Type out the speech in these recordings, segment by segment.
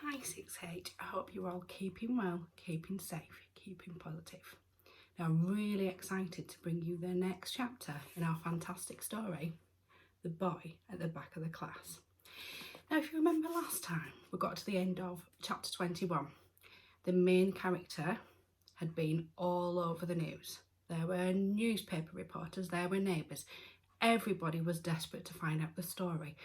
Hi 6H, I hope you're all keeping well, keeping safe, keeping positive. Now I'm really excited to bring you the next chapter in our fantastic story, The Boy at the Back of the Class. Now if you remember last time, we got to the end of chapter 21. The main character had been all over the news. There were newspaper reporters, there were neighbours. Everybody was desperate to find out the story.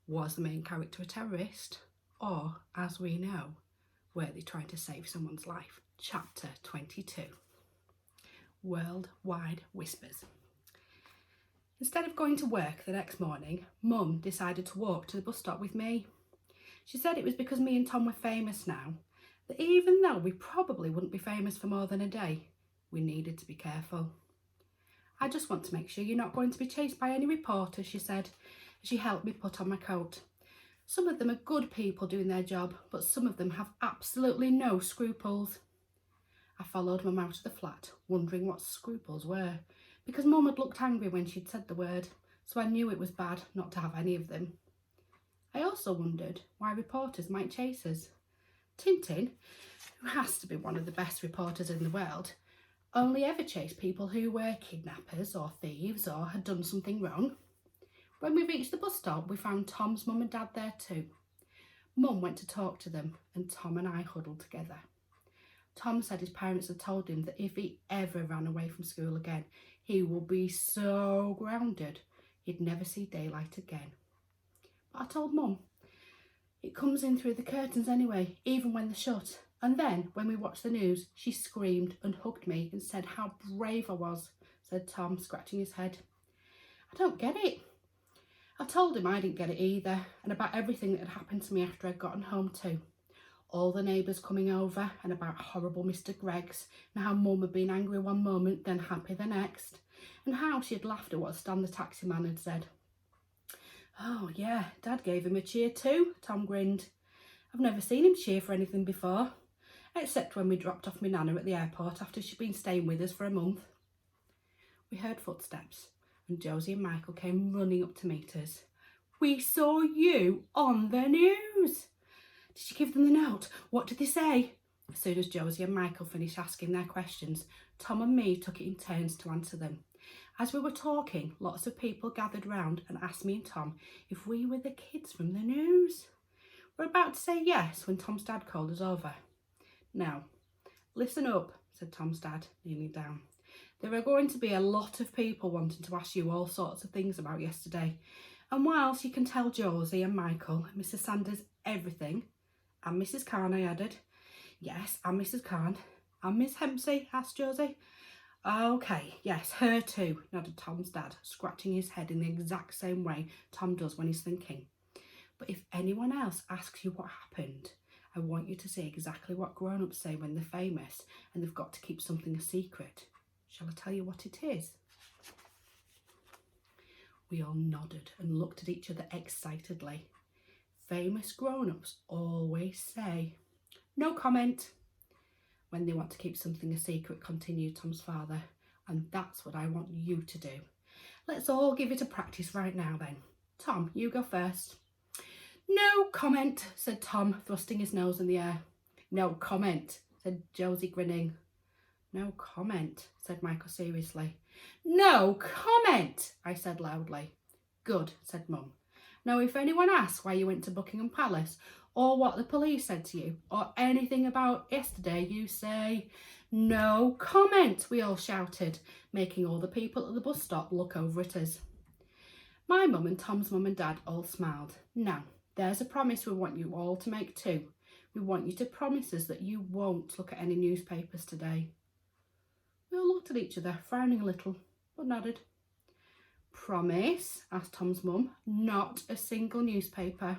Was the main character a terrorist? Or, as we know, were they trying to save someone's life? Chapter 22. Worldwide Whispers. Instead of going to work the next morning, Mum decided to walk to the bus stop with me. She said it was because me and Tom were famous now, that even though we probably wouldn't be famous for more than a day, we needed to be careful. I just want to make sure you're not going to be chased by any reporters, she said, as she helped me put on my coat. Some of them are good people doing their job, but some of them have absolutely no scruples. I followed Mum out of the flat, wondering what scruples were, because Mum had looked angry when she'd said the word, so I knew it was bad not to have any of them. I also wondered why reporters might chase us. Tintin, who has to be one of the best reporters in the world, only ever chased people who were kidnappers or thieves or had done something wrong. When we reached the bus stop, we found Tom's mum and dad there too. Mum went to talk to them and Tom and I huddled together. Tom said his parents had told him that if he ever ran away from school again, he would be so grounded he'd never see daylight again. But I told Mum, it comes in through the curtains anyway, even when they're shut. And then, when we watched the news, she screamed and hugged me and said how brave I was, said Tom, scratching his head. I don't get it. I told him I didn't get it either, and about everything that had happened to me after I'd gotten home too. All the neighbours coming over, and about horrible Mr. Greggs, and how Mum had been angry one moment, then happy the next, and how she had laughed at what Stan the taxi man had said. Oh yeah, Dad gave him a cheer too, Tom grinned. I've never seen him cheer for anything before, except when we dropped off my Nana at the airport after she'd been staying with us for a month. We heard footsteps, and Josie and Michael came running up to meet us. We saw you on the news. Did you give them the note? What did they say? As soon as Josie and Michael finished asking their questions, Tom and me took it in turns to answer them. As we were talking, lots of people gathered round and asked me and Tom if we were the kids from the news. We were about to say yes when Tom's dad called us over. Now, listen up, said Tom's dad, kneeling down. There are going to be a lot of people wanting to ask you all sorts of things about yesterday. And whilst you can tell Josie and Michael and Mrs. Sanders everything, and Mrs. Khan, I added. Yes, and Mrs. Khan. And Miss Hempsey, asked Josie. Okay, yes, her too, nodded Tom's dad, scratching his head in the exact same way Tom does when he's thinking. But if anyone else asks you what happened, I want you to say exactly what grown-ups say when they're famous and they've got to keep something a secret. Shall I tell you what it is? We all nodded and looked at each other excitedly. Famous grown-ups always say, no comment, when they want to keep something a secret, continued Tom's father. And that's what I want you to do. Let's all give it a practice right now then. Tom, you go first. No comment, said Tom, thrusting his nose in the air. No comment, said Josie, grinning. No comment, said Michael seriously. No comment, I said loudly. Good, said Mum. Now, if anyone asks why you went to Buckingham Palace, or what the police said to you, or anything about yesterday, you say, no comment, we all shouted, making all the people at the bus stop look over at us. My mum and Tom's mum and dad all smiled. Now, there's a promise we want you all to make too. We want you to promise us that you won't look at any newspapers today. We all looked at each other, frowning a little, but nodded. Promise, asked Tom's mum. Not a single newspaper.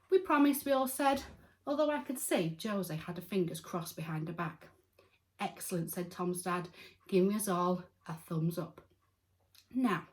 We promised, we all said, although I could see Josie had her fingers crossed behind her back. Excellent, said Tom's dad, giving us all a thumbs up. Now,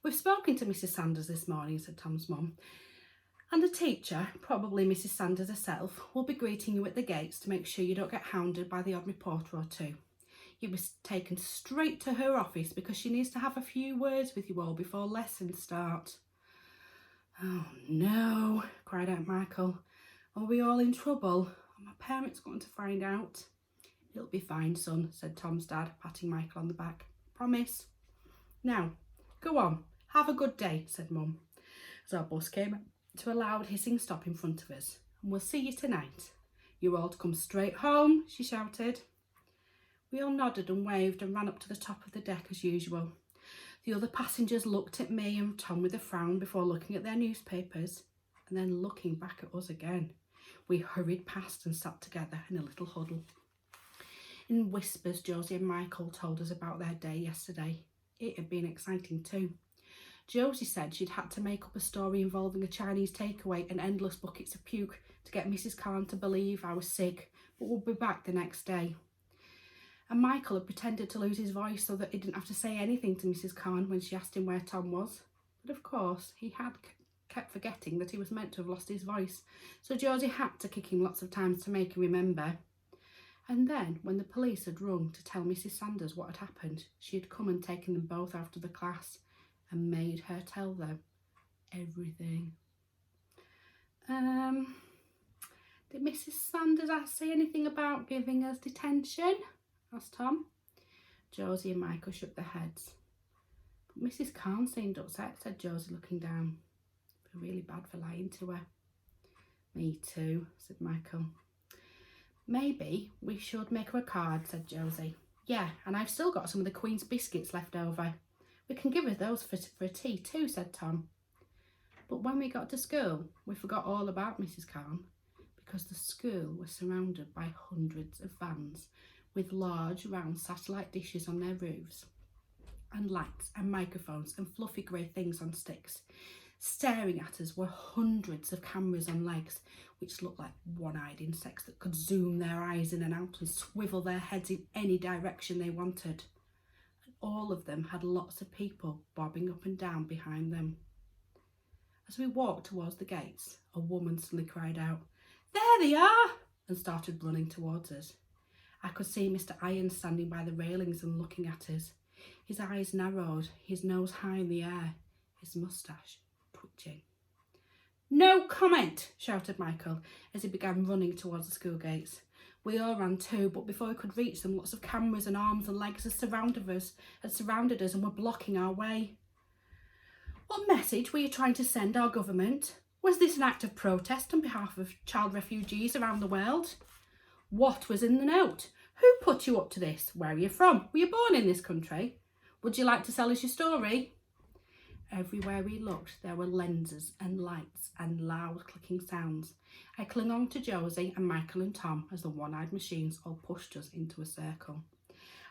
we've spoken to Mrs. Sanders this morning, said Tom's mum, and the teacher, probably Mrs. Sanders herself, will be greeting you at the gates to make sure you don't get hounded by the odd reporter or two. You was taken straight to her office because she needs to have a few words with you all before lessons start. Oh no, cried out Michael. Are we all in trouble? Are my parents going to find out? It'll be fine, son, said Tom's dad, patting Michael on the back. Promise? Now, go on, have a good day, said Mum, as our bus came to a loud hissing stop in front of us. And we'll see you tonight. You're all to come straight home, she shouted. We all nodded and waved and ran up to the top of the deck as usual. The other passengers looked at me and Tom with a frown before looking at their newspapers and then looking back at us again. We hurried past and sat together in a little huddle. In whispers, Josie and Michael told us about their day yesterday. It had been exciting too. Josie said she'd had to make up a story involving a Chinese takeaway and endless buckets of puke to get Mrs. Khan to believe I was sick, but would be back the next day. And Michael had pretended to lose his voice so that he didn't have to say anything to Mrs. Khan when she asked him where Tom was. But of course, he had kept forgetting that he was meant to have lost his voice, so Josie had to kick him lots of times to make him remember. And then, when the police had rung to tell Mrs. Sanders what had happened, she had come and taken them both out of the class and made her tell them everything. Did Mrs. Sanders say anything about giving us detention? Asked Tom. Josie and Michael shook their heads. But Mrs. Khan seemed upset, said Josie, looking down. I feel really bad for lying to her. Me too, said Michael. Maybe we should make her a card, said Josie. Yeah, and I've still got some of the Queen's biscuits left over. We can give her those for a tea too, said Tom. But when we got to school, we forgot all about Mrs. Khan because the school was surrounded by hundreds of vans with large round satellite dishes on their roofs and lights and microphones and fluffy grey things on sticks. Staring at us were hundreds of cameras on legs, which looked like one-eyed insects that could zoom their eyes in and out and swivel their heads in any direction they wanted. And all of them had lots of people bobbing up and down behind them. As we walked towards the gates, a woman suddenly cried out, "There they are!" and started running towards us. I could see Mr. Irons standing by the railings and looking at us. His eyes narrowed, his nose high in the air, his moustache twitching. "No comment!" shouted Michael as he began running towards the school gates. We all ran too, but before we could reach them, lots of cameras and arms and legs had surrounded us and were blocking our way. What message were you trying to send our government? Was this an act of protest on behalf of child refugees around the world? What was in the note? Who put you up to this? Where are you from? Were you born in this country? Would you like to sell us your story? Everywhere we looked, there were lenses and lights and loud clicking sounds. I clung on to Josie and Michael and Tom as the one-eyed machines all pushed us into a circle.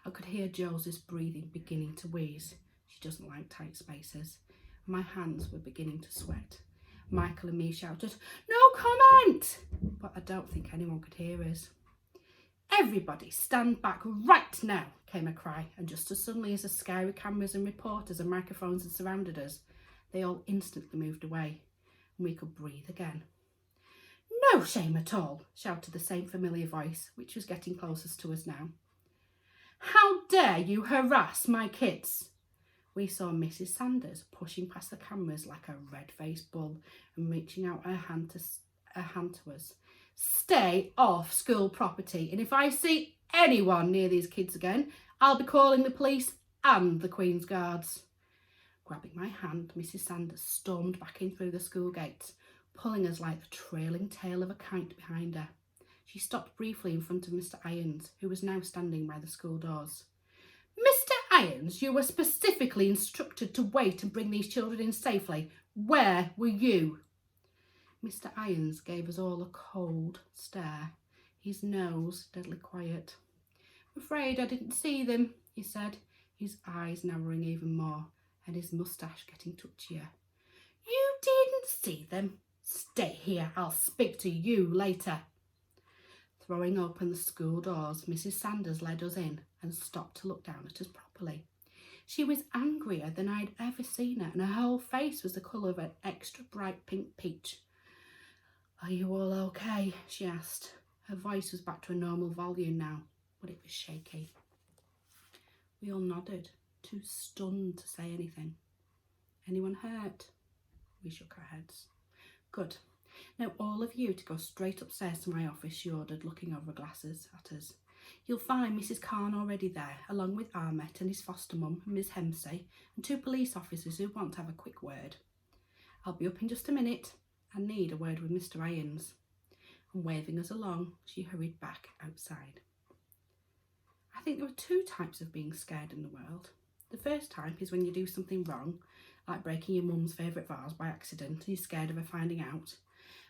I could hear Josie's breathing beginning to wheeze. She doesn't like tight spaces. My hands were beginning to sweat. Michael and me shouted, "No comment!" But I don't think anyone could hear us. "Everybody stand back right now," came a cry, and just as suddenly as the scary cameras and reporters and microphones had surrounded us, they all instantly moved away, and we could breathe again. "No shame at all," shouted the same familiar voice, which was getting closest to us now. "How dare you harass my kids?" We saw Mrs. Sanders pushing past the cameras like a red-faced bull and reaching out her hand to us. "Stay off school property, and if I see anyone near these kids again, I'll be calling the police and the Queen's Guards." Grabbing my hand, Mrs. Sanders stormed back in through the school gates, pulling us like the trailing tail of a kite behind her. She stopped briefly in front of Mr. Irons, who was now standing by the school doors. "Mr. Irons, you were specifically instructed to wait and bring these children in safely. Where were you?" Mr. Irons gave us all a cold stare, his nose deadly quiet. "I'm afraid I didn't see them," he said, his eyes narrowing even more and his moustache getting touchier. "You didn't see them? Stay here, I'll speak to you later." Throwing open the school doors, Mrs. Sanders led us in and stopped to look down at us properly. She was angrier than I'd ever seen her, and her whole face was the colour of an extra bright pink peach. "Are you all okay?" she asked. Her voice was back to a normal volume now, but it was shaky. We all nodded, too stunned to say anything. "Anyone hurt?" We shook our heads. "Good. Now all of you to go straight upstairs to my office, she ordered, looking over glasses at us. You'll find Mrs. Khan already there, along with Ahmet and his foster mum, Miss Hemsey, and 2 police officers who want to have a quick word. I'll be up in just a minute. I need a word with Mr. Irons. And waving us along, she hurried back outside. I think there are 2 types of being scared in the world. The first type is when you do something wrong, like breaking your mum's favourite vase by accident and you're scared of her finding out.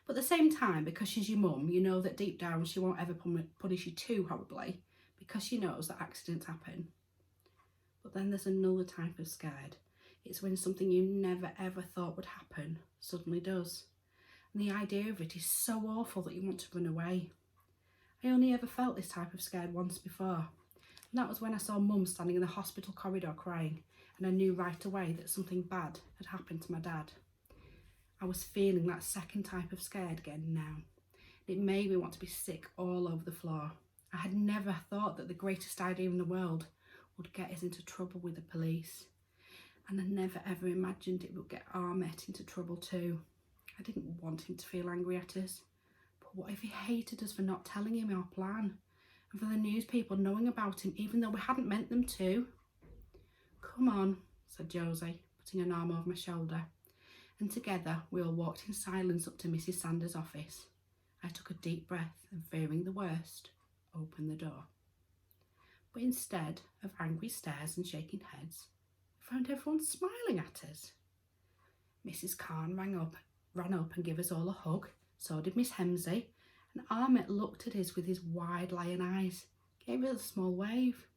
But at the same time, because she's your mum, you know that deep down she won't ever punish you too horribly, because she knows that accidents happen. But then there's another type of scared. It's when something you never ever thought would happen suddenly does. And the idea of it is so awful that you want to run away. I only ever felt this type of scared once before. And that was when I saw Mum standing in the hospital corridor crying, and I knew right away that something bad had happened to my dad. I was feeling that second type of scared again now. It made me want to be sick all over the floor. I had never thought that the greatest idea in the world would get us into trouble with the police. And I never ever imagined it would get Ahmet into trouble too. I didn't want him to feel angry at us. But what if he hated us for not telling him our plan? And for the news people knowing about him even though we hadn't meant them to? Come on, said Josie, putting an arm over my shoulder. And together we all walked in silence up to Mrs. Sanders' office. I took a deep breath and, fearing the worst, opened the door. But instead of angry stares and shaking heads, we found everyone smiling at us. Mrs. Khan ran up and gave us all a hug, so did Miss Hemsey, and Ahmet looked at us with his wide lion eyes, gave us a small wave.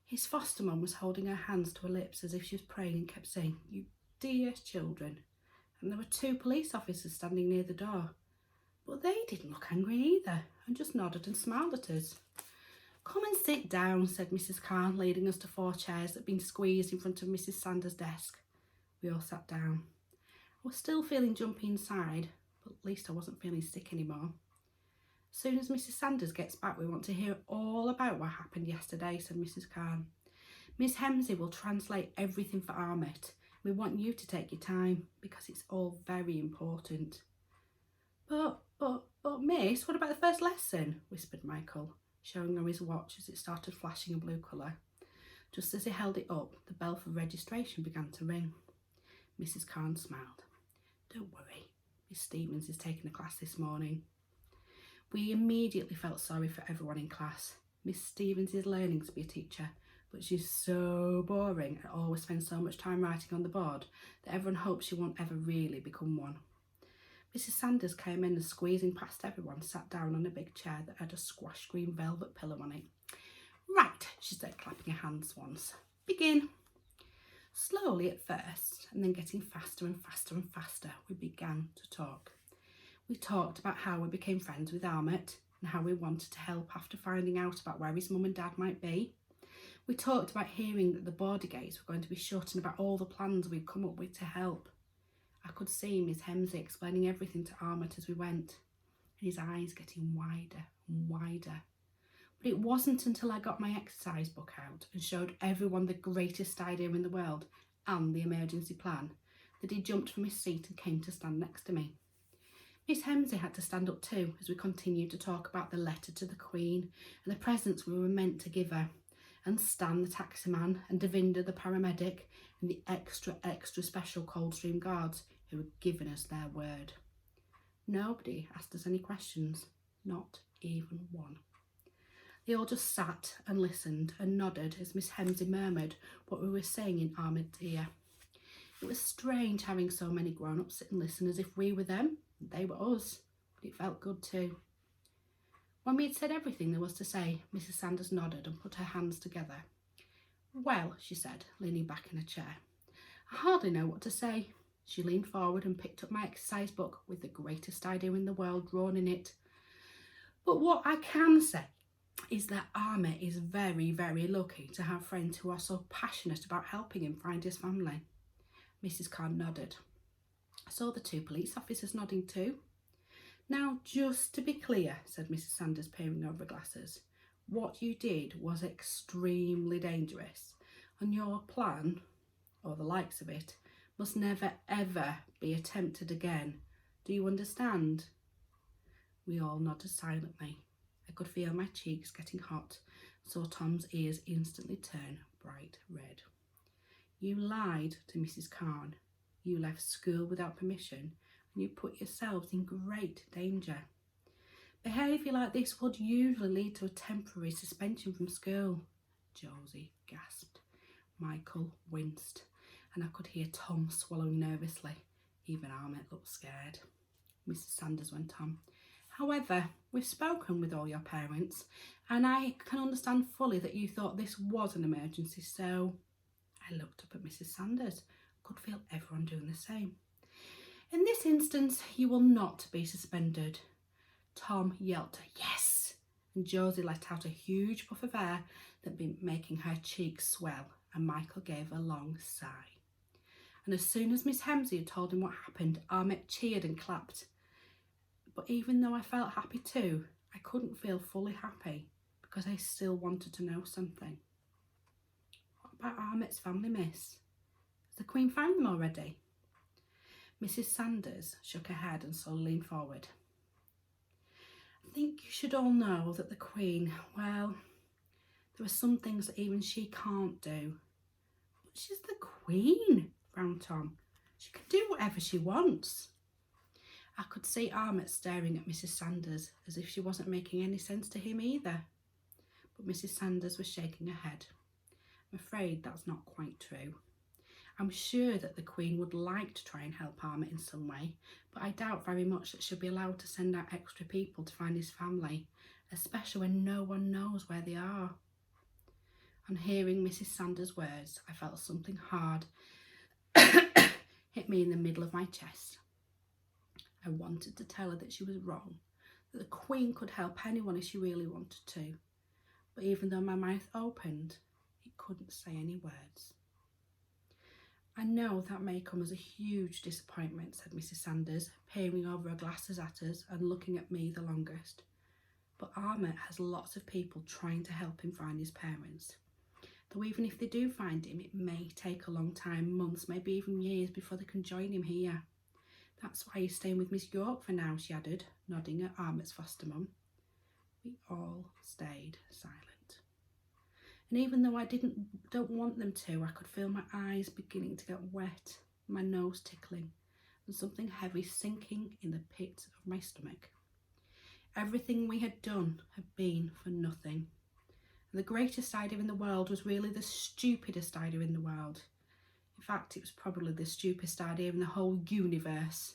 His foster mum was holding her hands to her lips as if she was praying and kept saying, "You dear children," and there were 2 police officers standing near the door. But they didn't look angry either, and just nodded and smiled at us. "Come and sit down," said Mrs. Khan, leading us to 4 chairs that had been squeezed in front of Mrs. Sanders' desk. We all sat down. I was still feeling jumpy inside, but at least I wasn't feeling sick anymore. "As soon as Mrs. Sanders gets back, we want to hear all about what happened yesterday," said Mrs. Khan. "Miss Hemsey will translate everything for Ahmet. We want you to take your time, because it's all very important." But Miss, what about the first lesson?" whispered Michael, showing her his watch as it started flashing a blue colour. Just as he held it up, the bell for registration began to ring. Mrs. Khan smiled. "Don't worry, Miss Stevens is taking a class this morning." We immediately felt sorry for everyone in class. Miss Stevens is learning to be a teacher, but she's so boring and always spends so much time writing on the board that everyone hopes she won't ever really become one. Mrs. Sanders came in and, squeezing past everyone, sat down on a big chair that had a squash green velvet pillow on it. "Right," she said, clapping her hands once. "Begin." Slowly at first, and then getting faster and faster and faster, we began to talk. We talked about how we became friends with Ahmet and how we wanted to help after finding out about where his mum and dad might be. We talked about hearing that the border gates were going to be shut and about all the plans we'd come up with to help. I could see Miss Hemsey explaining everything to Ahmet as we went, and his eyes getting wider and wider. But it wasn't until I got my exercise book out and showed everyone the greatest idea in the world and the emergency plan that he jumped from his seat and came to stand next to me. Miss Hemsey had to stand up too as we continued to talk about the letter to the Queen and the presents we were meant to give her, and Stan the taximan and Devinder the paramedic and the extra special Coldstream guards who had given us their word. Nobody asked us any questions, not even one. They all just sat and listened and nodded as Miss Hemsey murmured what we were saying in Ahmed's ear. It was strange having so many grown-ups sit and listen as if we were them and they were us, but it felt good too. When we had said everything there was to say, Mrs. Sanders nodded and put her hands together. "Well," she said, leaning back in a chair, "I hardly know what to say." She leaned forward and picked up my exercise book with the greatest idea in the world drawn in it. "But what I can say is that Ahmet is very, very lucky to have friends who are so passionate about helping him find his family." Mrs. Khan nodded. I saw the 2 police officers nodding too. "Now, just to be clear," said Mrs. Sanders, peering over glasses, "what you did was extremely dangerous, and your plan, or the likes of it, must never ever be attempted again, Do you understand? We all nodded silently. I could feel my cheeks getting hot, saw Tom's ears instantly turn bright red. You lied to Mrs. Khan. You left school without permission, and you put yourselves in great danger. Behaviour like this would usually lead to a temporary suspension from school. Josie gasped. Michael winced, and I could hear Tom swallowing nervously. Even Ahmet looked scared. Mrs. Sanders went on. However, we've spoken with all your parents, and I can understand fully that you thought this was an emergency, so... I looked up at Mrs. Sanders. I could feel everyone doing the same. In this instance, you will not be suspended. Tom yelped, yes, and Josie let out a huge puff of air that had been making her cheeks swell, and Michael gave a long sigh. And as soon as Miss Hemsley had told him what happened, Ahmet cheered and clapped. But even though I felt happy too, I couldn't feel fully happy because I still wanted to know something. What about Ahmet's family, miss? Has the Queen found them already? Mrs. Sanders shook her head and slowly leaned forward. I think you should all know that the Queen, well, there are some things that even she can't do. But she's the Queen, frowned Tom. She can do whatever she wants. I could see Ahmet staring at Mrs. Sanders as if she wasn't making any sense to him either. But Mrs. Sanders was shaking her head. I'm afraid that's not quite true. I'm sure that the Queen would like to try and help Ahmet in some way, but I doubt very much that she'll be allowed to send out extra people to find his family, especially when no one knows where they are. On hearing Mrs. Sanders' words, I felt something hard hit me in the middle of my chest. I wanted to tell her that she was wrong, that the Queen could help anyone if she really wanted to, but even though my mouth opened, it couldn't say any words. I know that may come as a huge disappointment, said Mrs. Sanders, peering over her glasses at us and looking at me the longest. But Ahmet has lots of people trying to help him find his parents. Though even if they do find him, it may take a long time, months, maybe even years before they can join him here. That's why he's staying with Miss York for now, she added, nodding at Ahmet's foster mum. We all stayed silent. And even though I don't want them to, I could feel my eyes beginning to get wet, my nose tickling, and something heavy sinking in the pit of my stomach. Everything we had done had been for nothing. And the greatest idea in the world was really the stupidest idea in the world. In fact, it was probably the stupidest idea in the whole universe,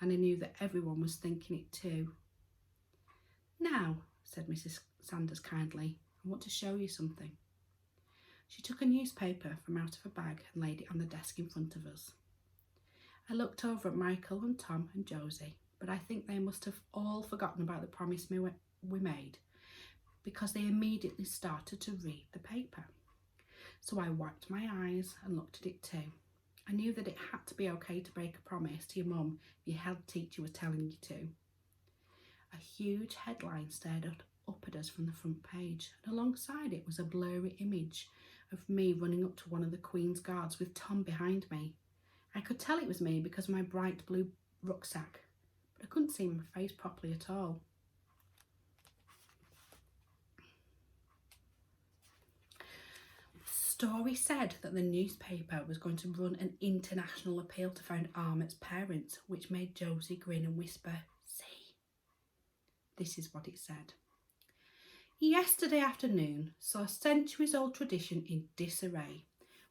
and I knew that everyone was thinking it too. Now, said Mrs. Sanders kindly, I want to show you something. She took a newspaper from out of her bag and laid it on the desk in front of us. I looked over at Michael and Tom and Josie, but I think they must have all forgotten about the promise we made, because they immediately started to read the paper. So I wiped my eyes and looked at it too. I knew that it had to be okay to break a promise to your mum if your head teacher was telling you to. A huge headline stared up at us from the front page, and alongside it was a blurry image of me running up to one of the Queen's guards with Tom behind me. I could tell it was me because of my bright blue rucksack, but I couldn't see my face properly at all. The story said that the newspaper was going to run an international appeal to find Ahmet's parents, which made Josie grin and whisper, "See." This is what it said. Yesterday afternoon saw a centuries-old tradition in disarray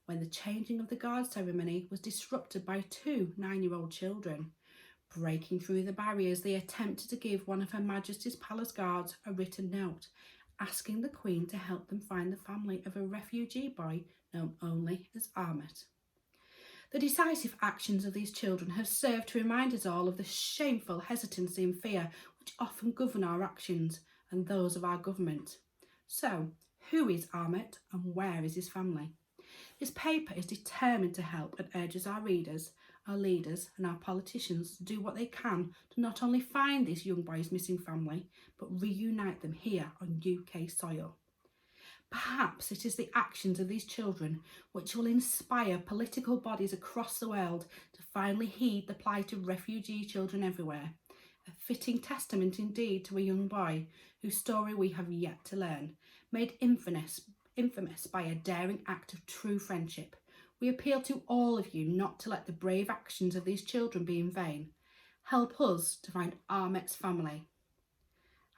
when the changing of the guard ceremony was disrupted by two 9-year-old children. Breaking through the barriers, they attempted to give one of Her Majesty's Palace Guards a written note asking the Queen to help them find the family of a refugee boy known only as Ahmet. The decisive actions of these children have served to remind us all of the shameful hesitancy and fear which often govern our actions and those of our government. So, who is Ahmet and where is his family? This paper is determined to help and urges our readers, our leaders and our politicians to do what they can to not only find this young boy's missing family, but reunite them here on UK soil. Perhaps it is the actions of these children which will inspire political bodies across the world to finally heed the plight of refugee children everywhere. A fitting testament indeed to a young boy whose story we have yet to learn, made infamous by a daring act of true friendship. We appeal to all of you not to let the brave actions of these children be in vain. Help us to find Ahmet's family.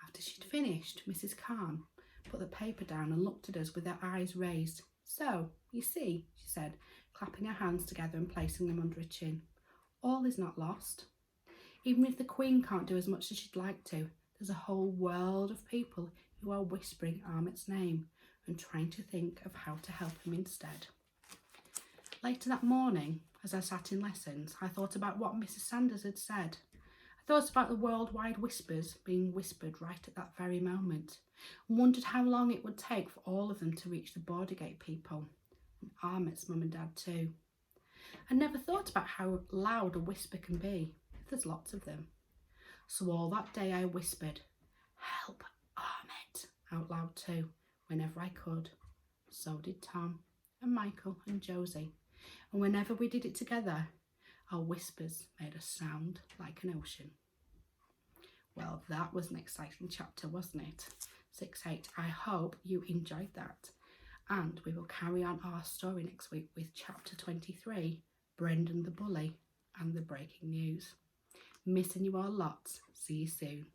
After she'd finished, Mrs. Khan put the paper down and looked at us with her eyes raised. So, you see, she said, clapping her hands together and placing them under her chin, all is not lost. Even if the Queen can't do as much as she'd like to, there's a whole world of people who are whispering Ahmet's name and trying to think of how to help him instead. Later that morning, as I sat in lessons, I thought about what Mrs. Sanders had said. I thought about the worldwide whispers being whispered right at that very moment, and wondered how long it would take for all of them to reach the Bordergate people, and Ahmet's mum and dad too. I never thought about how loud a whisper can be, if there's lots of them. So all that day I whispered, "Help Ahmet," out loud too, whenever I could. So did Tom and Michael and Josie, and whenever we did it together, our whispers made us sound like an ocean. Well, that was an exciting chapter, wasn't it? 6-8. I hope you enjoyed that. And we will carry on our story next week with chapter 23, Brendan the Bully and the breaking news. Missing you all lots. See you soon.